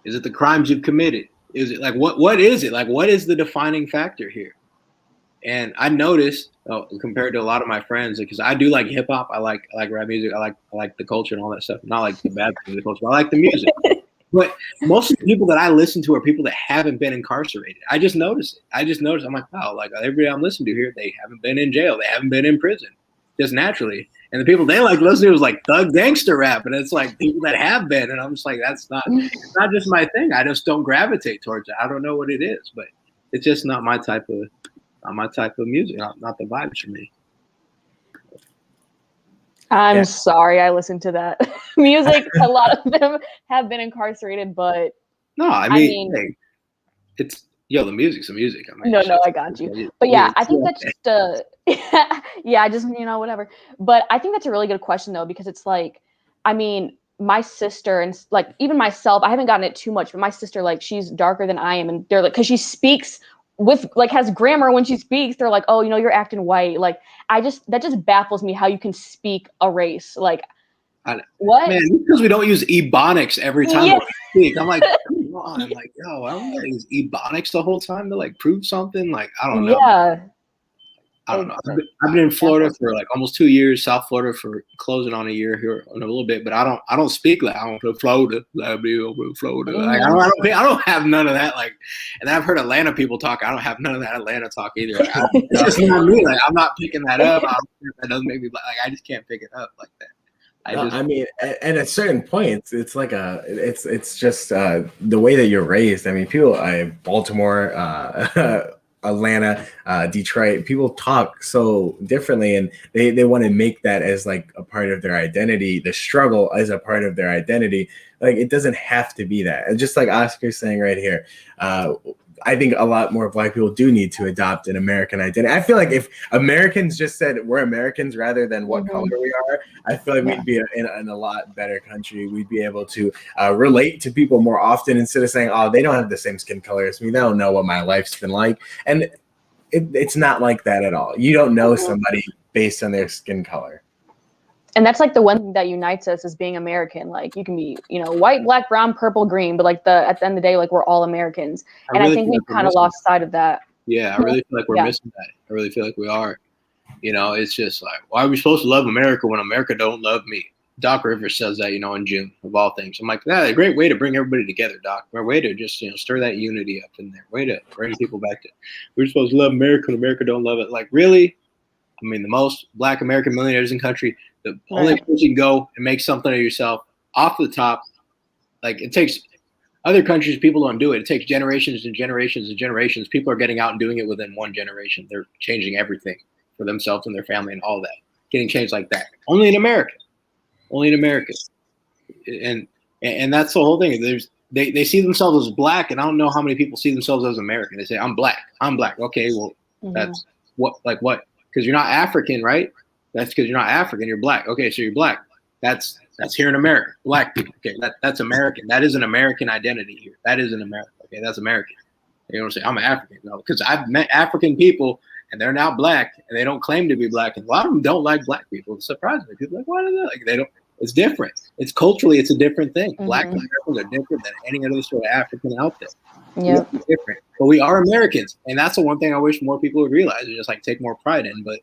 Is it the crimes you've committed? Is it like what is it? Like, what is the defining factor here? And I noticed compared to a lot of my friends, because I do like hip hop, I like rap music, I like the culture and all that stuff. Not like the bad things of the culture, but I like the music. But most of the people that I listen to are people that haven't been incarcerated. I just noticed it. I'm like, wow, like everybody I'm listening to here, they haven't been in jail, they haven't been in prison, just naturally. And the people they like listening to was like thug gangster rap, and it's like people that have been, and I'm just like, it's not just my thing. I just don't gravitate towards it. I don't know what it is, but it's just not my type of music, not the vibes for me. I'm sorry, I listened to that music. A lot of them have been incarcerated, but no, I mean hey, it's the music's the music. I mean, no, I got you. But yeah, I think that's just yeah, just whatever. But I think that's a really good question though, because it's like, I mean, my sister and like even myself, I haven't gotten it too much, but my sister, like, she's darker than I am, and they're like, because she speaks with like has grammar when she speaks, they're like, oh, you're acting white. Like, that just baffles me how you can speak a race. Like, what? Man, because we don't use ebonics every time we speak. I'm like, come on, like, yo, I'm gonna use ebonics the whole time to like prove something. Like, I don't know. Yeah. I don't know. I've been in Florida for like almost 2 years, South Florida for closing on a year here in a little bit, but I don't speak like I don't know Florida. Florida. Like, I don't have none of that. Like, and I've heard Atlanta people talk. I don't have none of that Atlanta talk either. Like, it's just not me. Like, I'm not picking that up. That doesn't make me like I just can't pick it up like that. I mean, at a certain point, it's like it's just the way that you're raised. I mean, people, Baltimore, Atlanta, Detroit, people talk so differently, and they want to make that as like a part of their identity. The struggle as a part of their identity. Like, it doesn't have to be that. And just like Oscar's saying right here, I think a lot more Black people do need to adopt an American identity. I feel like if Americans just said we're Americans rather than what color we are, I feel like we'd be in a lot better country. We'd be able to relate to people more often instead of saying, oh, they don't have the same skin color as me. They don't know what my life's been like. And it's not like that at all. You don't know somebody based on their skin color. And that's like the one thing that unites us as being American. Like, you can be, white, black, brown, purple, green, but like at the end of the day, like, we're all Americans. And I think we've kind of lost sight of that. Yeah, I really feel like we're missing that. I really feel like we are. It's just like, why are we supposed to love America when America don't love me? Doc Rivers says that, in June of all things. I'm like, that's a great way to bring everybody together, Doc. A way to just, stir that unity up in there. Way to bring people back to, we're supposed to love America when America don't love it. Like, really? I mean, the most Black American millionaires in the country, the only place you can go and make something of yourself off the top, like, it takes other countries, people don't do it. It takes generations and generations and generations. People are getting out and doing it within one generation. They're changing everything for themselves and their family and all that. Getting changed like that. Only in America. Only in America. And that's the whole thing. They see themselves as Black, and I don't know how many people see themselves as American. They say, I'm Black. Okay, well, that's what? Because you're not African, right? That's because you're not African. You're Black. Okay, so you're Black. That's here in America. Black people. Okay, that's American. That is an American identity here. That is an America. Okay, that's American. You don't say I'm an African. No, because I've met African people and they're now Black and they don't claim to be Black. And a lot of them don't like Black people. It's surprising. People are like, what is that? Like, they don't. It's different. It's culturally, it's a different thing. Black Americans are different than any other sort of African out there. Yeah, different. But we are Americans, and that's the one thing I wish more people would realize and just like take more pride in. But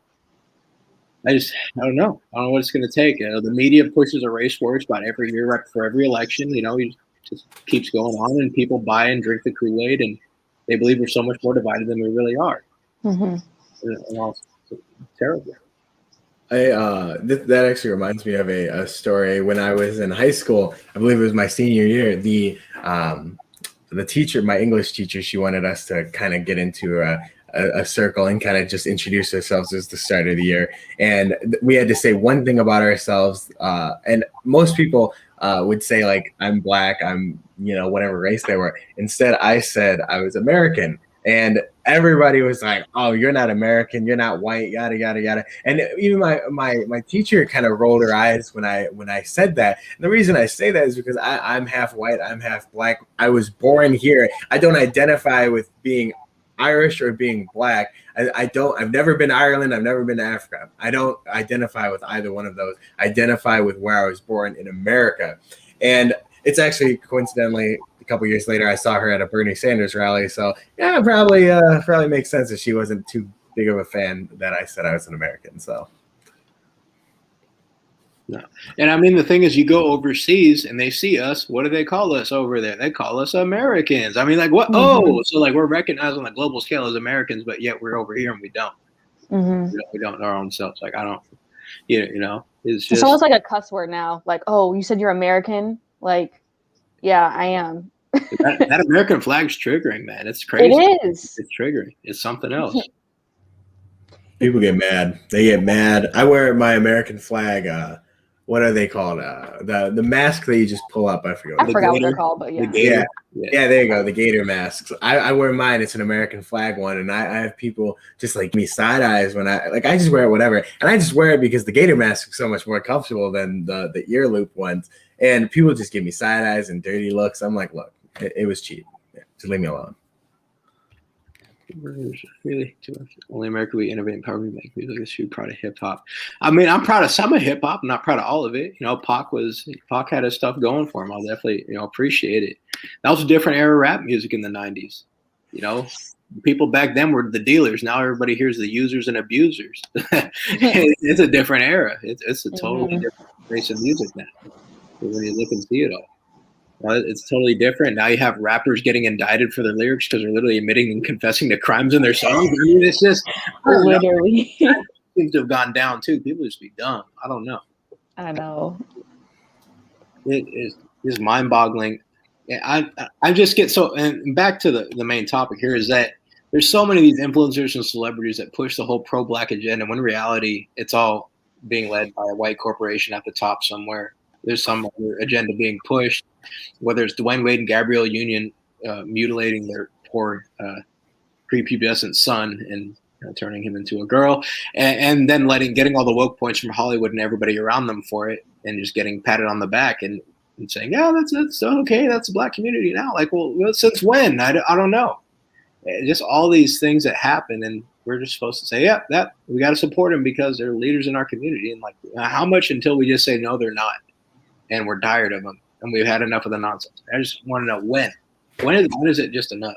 I don't know. I don't know what it's going to take. The media pushes a race war about every year for every election. It just keeps going on, and people buy and drink the Kool-Aid, and they believe we're so much more divided than we really are. And it's terrible. That actually reminds me of a story. When I was in high school, I believe it was my senior year, the teacher, my English teacher, she wanted us to kind of get into a circle and kind of just introduce ourselves as the start of the year. And we had to say one thing about ourselves. And most people would say, like, I'm Black, I'm, whatever race they were. Instead, I said I was American. And everybody was like, "Oh, you're not American. You're not white. Yada yada yada." And even my teacher kind of rolled her eyes when I said that. And the reason I say that is because I'm half white. I'm half black. I was born here. I don't identify with being Irish or being black. I've never been to Ireland. I've never been to Africa. I don't identify with either one of those. I identify with where I was born in America. And it's actually coincidentally a couple years later, I saw her at a Bernie Sanders rally. So yeah, probably makes sense that she wasn't too big of a fan that I said I was an American. So. No. And I mean, the thing is, you go overseas and they see us. What do they call us over there? They call us Americans. I mean, like, what? Mm-hmm. Oh, so like we're recognized on a global scale as Americans, but yet we're over here and we don't. Mm-hmm. We don't know our own selves. Like, I don't, you know, it's just. It's almost like a cuss word now. Like, oh, you said you're American? Like, yeah, I am. that American flag's triggering, man. It's crazy. It is. It's triggering. It's something else. People get mad. They get mad. I wear my American flag. What are they called? The mask that you just pull up. I forget what they're called, but yeah. Yeah, there you go. The gator masks. I wear mine. It's an American flag one, and I have people just like me side eyes when I just wear it, whatever, and I just wear it because the gator mask is so much more comfortable than the ear loop ones, and people just give me side eyes and dirty looks. I'm like, look, it was cheap. Yeah, just leave me alone. Really, too much. Only America we innovate and power we make music. Is you proud of hip hop? I mean, I'm proud of some of hip hop. I'm not proud of all of it. You know, Pac had his stuff going for him. I'll definitely appreciate it. That was a different era of rap music in the '90s. You know, people back then were the dealers. Now everybody hears the users and abusers. It's a different era. It's a totally different race of music now. When you look and see it all. It's totally different. Now you have rappers getting indicted for their lyrics because they're literally admitting and confessing to crimes in their songs. I mean, it's just literally seems to have gone down too. People just be dumb. I don't know. I know. It is mind-boggling. I just get so, and back to the main topic here is that there's so many of these influencers and celebrities that push the whole pro-black agenda when in reality it's all being led by a white corporation at the top somewhere. There's some other agenda being pushed, whether it's Dwayne Wade and Gabrielle Union mutilating their poor prepubescent son and turning him into a girl, and then getting all the woke points from Hollywood and everybody around them for it, and just getting patted on the back and saying, yeah, that's okay, that's the black community now. Like, well, since when? I don't know. Just all these things that happen, and we're just supposed to say, yeah, that we got to support them because they're leaders in our community. And like, how much until we just say, no, they're not. And we're tired of them, and we've had enough of the nonsense. I just want to know when. When is it just enough?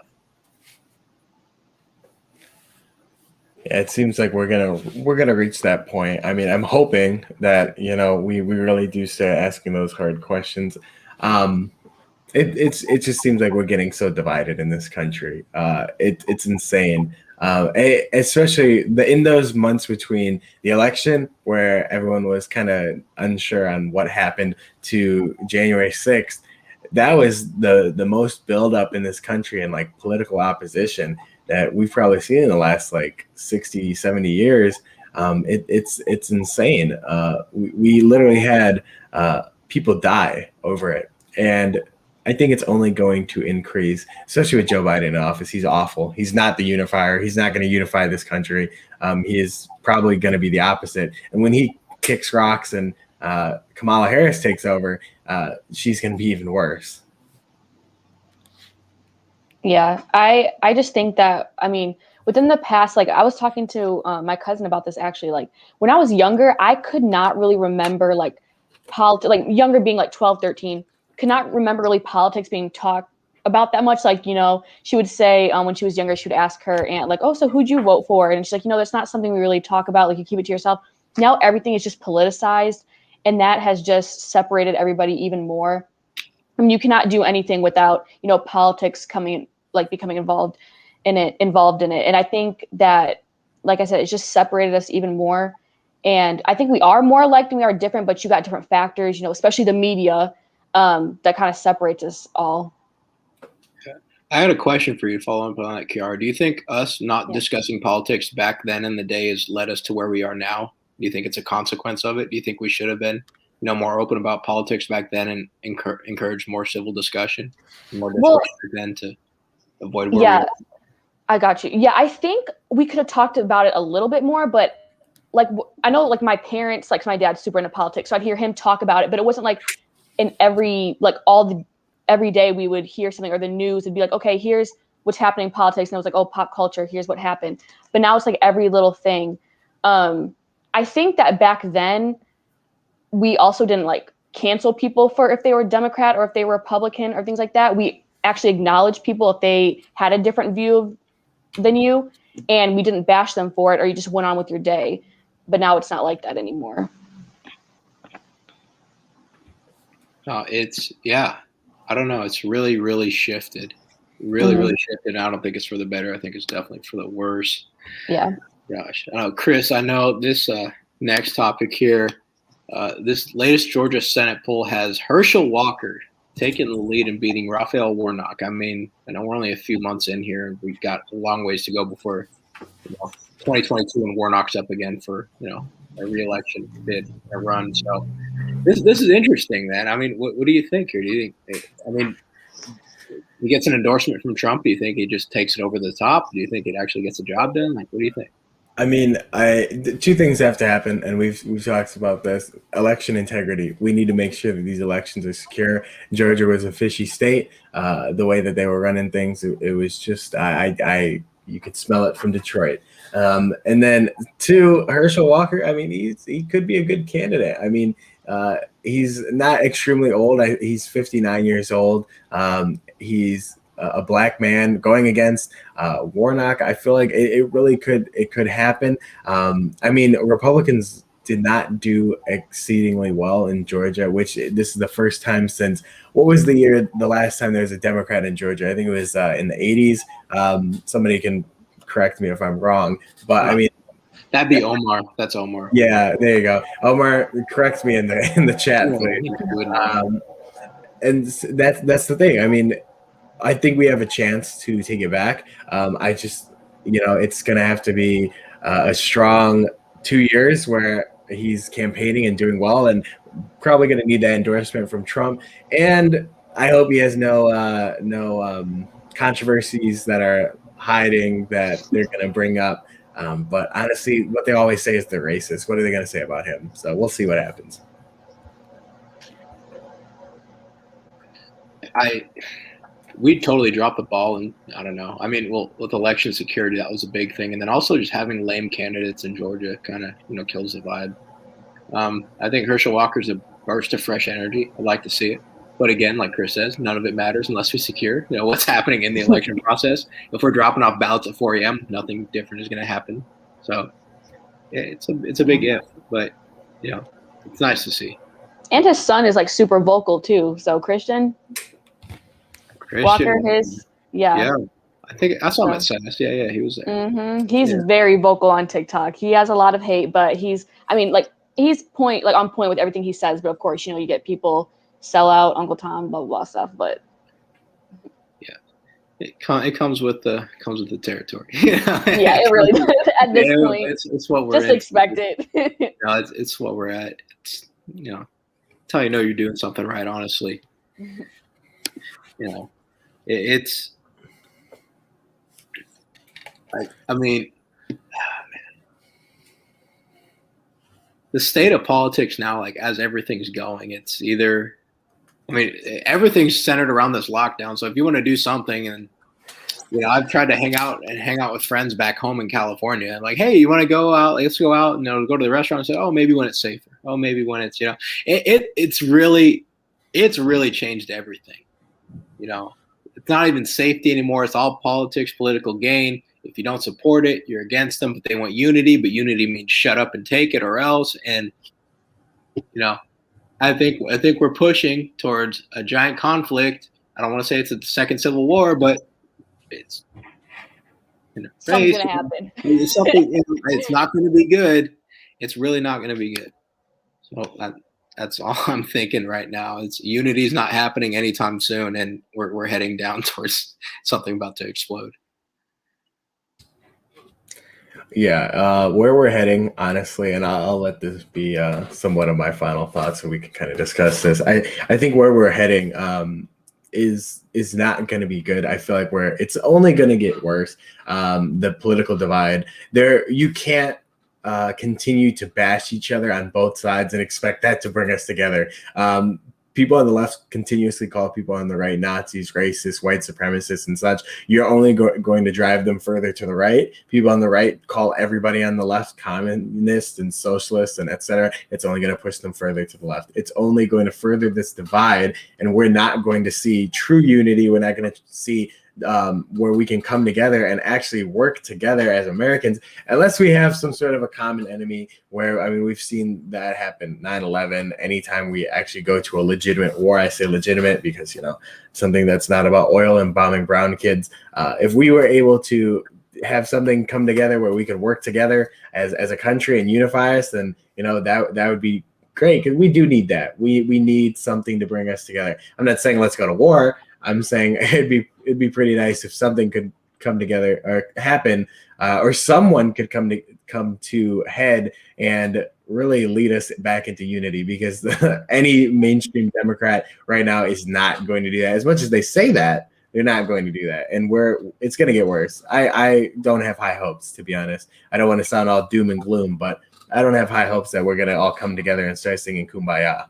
Yeah, it seems like we're gonna reach that point. I mean, I'm hoping that we really do start asking those hard questions. It just seems like we're getting so divided in this country. It's insane. Especially in those months between the election where everyone was kind of unsure on what happened to January 6th, that was the most buildup in this country and like political opposition that we've probably seen in the last like 60, 70 years. It's insane. We literally had people die over it. And I think it's only going to increase, especially with Joe Biden in office. He's awful. He's not the unifier. He's not going to unify this country. He is probably going to be the opposite. And when he kicks rocks and Kamala Harris takes over, she's going to be even worse. Yeah, I just think that, I mean, within the past, like I was talking to my cousin about this actually, like when I was younger, I could not really remember like younger being like 12, 13. Could not remember really politics being talked about that much. Like, she would say when she was younger, she would ask her aunt, like, oh, so who'd you vote for? And she's like, that's not something we really talk about. Like, you keep it to yourself. Now everything is just politicized, and that has just separated everybody even more. I mean, you cannot do anything without, politics becoming involved in it. And I think that, like I said, it's just separated us even more. And I think we are more alike than we are different, but you got different factors, especially the media, that kind of separates us all. I had a question for you following up on that, Kiara. Do you think us not discussing politics back then in the day has led us to where we are now? Do you think it's a consequence of it? Do you think we should have been, more open about politics back then and encourage more civil discussion, more discussion then to avoid where we are? I got you. Yeah, I think we could have talked about it a little bit more, but like I know like my parents, like my dad's super into politics, so I'd hear him talk about it, but it wasn't like in every day we would hear something, or the news would be like, okay, here's what's happening in politics, and it was like, oh, pop culture, here's what happened. But now it's like every little thing. I think that back then we also didn't like cancel people for if they were Democrat or if they were Republican or things like that. We actually acknowledged people if they had a different view than you, and we didn't bash them for it, or you just went on with your day. But now it's not like that anymore. It's I don't know. It's really, really shifted. Really shifted. I don't think it's for the better. I think it's definitely for the worse. Yeah. Gosh. Chris, I know this next topic here. This latest Georgia Senate poll has Herschel Walker taking the lead and beating Raphael Warnock. I mean, I know we're only a few months in here. We've got a long ways to go before 2022 and Warnock's up again for a re-election bid, a run. So this is interesting, man. I mean, what do you think here? Do you think? I mean, he gets an endorsement from Trump. Do you think he just takes it over the top? Do you think it actually gets the job done? Like, what do you think? I mean, two things have to happen, and we've talked about this: election integrity. We need to make sure that these elections are secure. Georgia was a fishy state. The way that they were running things, it was just you could smell it from Detroit. And then two, Herschel Walker. I mean, he could be a good candidate. I mean, he's not extremely old. He's 59 years old. He's a black man going against Warnock. I feel like it really could happen. I mean, Republicans did not do exceedingly well in Georgia, which this is the first time since, what was the last time there was a Democrat in Georgia? I think it was in the 80s. Somebody can correct me if I'm wrong, but I mean, that'd be Omar. That's Omar. Yeah, there you go. Omar, correct me in the chat, please. And that's the thing. I mean, I think we have a chance to take it back. I just, it's going to have to be a strong 2 years where he's campaigning and doing well, and probably going to need that endorsement from Trump. And I hope he has no controversies that are hiding that they're going to bring up. But honestly, what they always say is they're racist. What are they going to say about him? So we'll see what happens. We totally dropped the ball, and I don't know. I mean, well, with election security, that was a big thing, and then also just having lame candidates in Georgia kind of kills the vibe. I think Herschel Walker's a burst of fresh energy. I'd like to see it, but again, like Chris says, none of it matters unless we secure what's happening in the election process. If we're dropping off ballots at 4 a.m., nothing different is going to happen. So yeah, it's a big if, but it's nice to see. And his son is like super vocal too. So Christian Walker, yeah, I think I saw him at Senate. Yeah, he was there. Mm-hmm. He's very vocal on TikTok. He has a lot of hate, but he's on point with everything he says. But of course, you get people sell out, Uncle Tom, blah blah blah stuff. But yeah, it comes with the territory. Yeah, it really does. At this point, it's what we're just in. expect it. It's what we're at. It's it's how you're doing something right. Honestly, it's. I mean, the state of politics now, like as everything's going, it's either. I mean, everything's centered around this lockdown. So if you want to do something, and I've tried to hang out with friends back home in California, and like, hey, you want to go out? Let's go out and go to the restaurant and say, oh, maybe when it's safer. Oh, maybe when it's it's really changed everything. It's not even safety anymore. It's all politics, political gain. If you don't support it, you're against them. But they want unity. But unity means shut up and take it, or else. And I think we're pushing towards a giant conflict. I don't want to say it's a second civil war, but it's something's gonna happen. It's not going to be good. It's really not going to be good. So that's all I'm thinking right now. It's unity's not happening anytime soon, and we're heading down towards something about to explode. Yeah, where we're heading, honestly, and I'll let this be somewhat of my final thoughts so we can kind of discuss this. I think where we're heading is not going to be good. I feel like it's only going to get worse. The political divide there, you can't continue to bash each other on both sides and expect that to bring us together. People on the left continuously call people on the right Nazis, racists, white supremacists, and such. You're only going to drive them further to the right. People on the right call everybody on the left communist and socialist and etc. It's only going to push them further to the left. It's only going to further this divide, and we're not going to see true unity. We're not going to see where we can come together and actually work together as Americans, unless we have some sort of a common enemy where, I mean, we've seen that happen, 9/11, anytime we actually go to a legitimate war. I say legitimate because, something that's not about oil and bombing brown kids. If we were able to have something come together where we could work together as a country and unify us, then, that would be great, because we do need that. We need something to bring us together. I'm not saying let's go to war. I'm saying it'd be pretty nice if something could come together or happen, or someone could come to head and really lead us back into unity, because any mainstream Democrat right now is not going to do that. As much as they say that, they're not going to do that. And it's going to get worse. I don't have high hopes, to be honest. I don't want to sound all doom and gloom, but I don't have high hopes that we're going to all come together and start singing Kumbaya.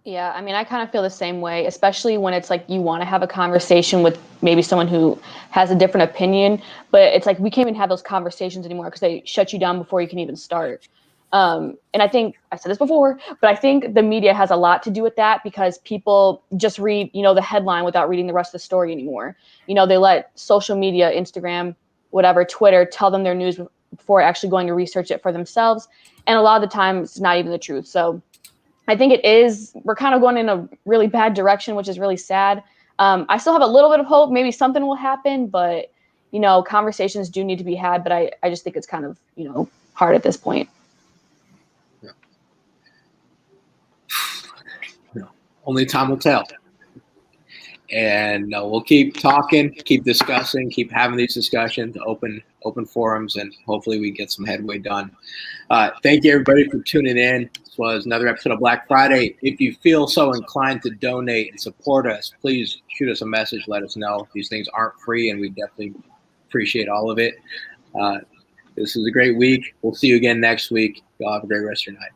Yeah, I mean, I kind of feel the same way, especially when it's like you want to have a conversation with maybe someone who has a different opinion, but it's like we can't even have those conversations anymore because they shut you down before you can even start. And I think I said this before, but I think the media has a lot to do with that, because people just read, the headline without reading the rest of the story anymore. They let social media, Instagram, whatever, Twitter, tell them their news before actually going to research it for themselves. And a lot of the time it's not even the truth. So I think we're kind of going in a really bad direction, which is really sad. I still have a little bit of hope. Maybe something will happen, but, conversations do need to be had. But I just think it's kind of, hard at this point. Only time will tell. And we'll keep talking, keep discussing, keep having these discussions, open forums, and hopefully we get some headway done. Thank you, everybody, for tuning in. This was another episode of Black Friday. If you feel so inclined to donate and support us, please shoot us a message. Let us know. These things aren't free, and we definitely appreciate all of it. This is a great week. We'll see you again next week. Y'all have a great rest of your night.